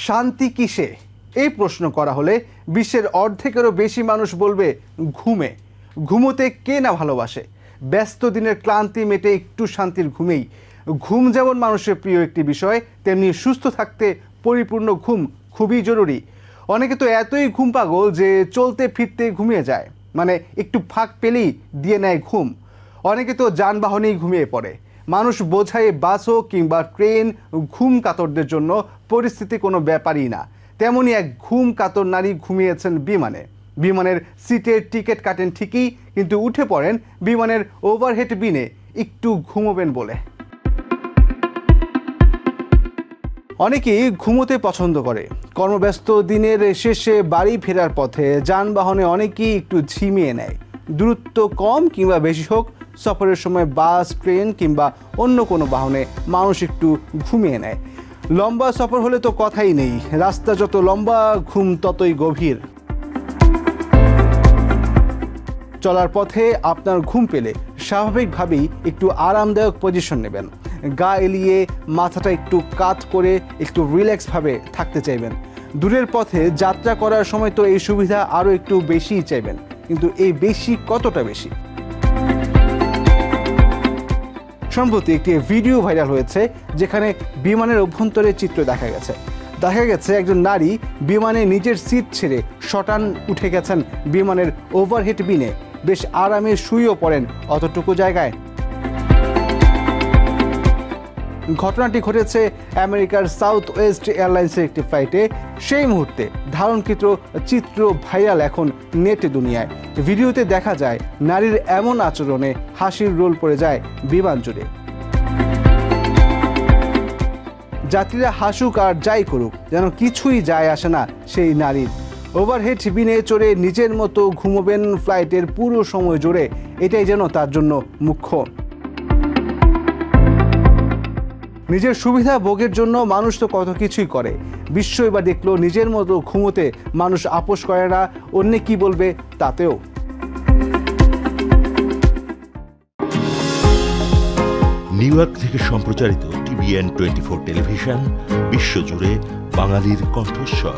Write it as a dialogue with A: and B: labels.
A: শান্তি কিসে এই প্রশ্ন করা হলে বিশ্বের অর্ধেকেরও বেশি মানুষ বলবে ঘুমে। ঘুমোতে কে না ভালোবাসে। ব্যস্ত দিনের ক্লান্তি মেটে একটু শান্তির ঘুমেই। ঘুম যেমন মানুষের প্রিয় একটি বিষয়, তেমনি সুস্থ থাকতে পরিপূর্ণ ঘুম খুবই জরুরি। অনেকে তো এতই ঘুম পাগল যে চলতে ফিরতে ঘুমিয়ে যায়, মানে একটু ফাঁক পেলেই দিয়ে নেয় ঘুম। অনেকে তো যানবাহনেই ঘুমিয়ে পড়ে। মানুষ বোঝায় বাস হোক কিংবা ট্রেন, ঘুম কাতরদের জন্য পরিস্থিতি কোনো ব্যাপারই না। তেমনই এক ঘুম কাতর নারী ঘুমিয়েছেন বিমানে। বিমানের সিটের টিকিট কাটেন ঠিকই, কিন্তু উঠে পড়েন বিমানের ওভারহেড বিনে একটু ঘুমোবেন বলে। অনেকেই ঘুমোতে পছন্দ করে। কর্মব্যস্ত দিনের শেষে বাড়ি ফেরার পথে যানবাহনে অনেকেই একটু ঝিমিয়ে নেয়। দূরত্ব কম কিংবা বেশি হোক, সফরের সময় বাস, ট্রেন কিংবা অন্য কোনো বাহনে মানুষ একটু ঘুমিয়ে নেয়। লম্বা সফর হলে তো কথাই নেই, রাস্তা যত লম্বা ঘুম ততই গভীর। চলার পথে আপনার ঘুম পেলে স্বাভাবিকভাবেই একটু আরামদায়ক পজিশন নেবেন। গা এলিয়ে মাথাটা একটু কাত করে একটু রিল্যাক্সভাবে থাকতে চাইবেন। দূরের পথে যাত্রা করার সময় তো এই সুবিধা আরও একটু বেশিই চাইবেন, কিন্তু এই বেশি কতটা বেশি? সম্প্রতি একটি ভিডিও ভাইরাল হয়েছে যেখানে বিমানের অভ্যন্তরের চিত্র দেখা গেছে একজন নারী বিমানে নিজের সিট ছেড়ে শটান উঠে গেছেন বিমানের ওভারহেড বিনে। বেশ আরামে শুয়েও পড়েন অতটুকু জায়গায়। ঘটনাটি ঘটেছে আমেরিকার সাউথ ওয়েস্ট এয়ারলাইন্সের একটি ফ্লাইটে। সেই মুহূর্তে ধারণকৃত চিত্র ভাইরাল এখন নেট দুনিয়ায়। ভিডিওতে দেখা যায় নারীর এমন আচরণে হাসির রোল পড়ে যায় বিমান জুড়ে। যাত্রীরা হাসুক আর যাই করুক, যেন কিছুই যায় আসে না সেই নারীর। ওভারহেড বিনে চড়ে নিজের মতো ঘুমোবেন ফ্লাইটের পুরো সময় জুড়ে, এটাই যেন তার জন্য মুখ্য। নিজের সুবিধা ভোগের জন্য মানুষ তো কত কিছুই করে। বিশ্ব এবার দেখলো নিজের মতো ঘুমোতে মানুষ আপোষ করে না, অন্যে কি বলবে তাতেও।
B: নিউ ইয়র্ক থেকে সম্প্রচারিত TVN 24 টেলিভিশন, বিশ্বজুড়ে বাঙালির কণ্ঠস্বর।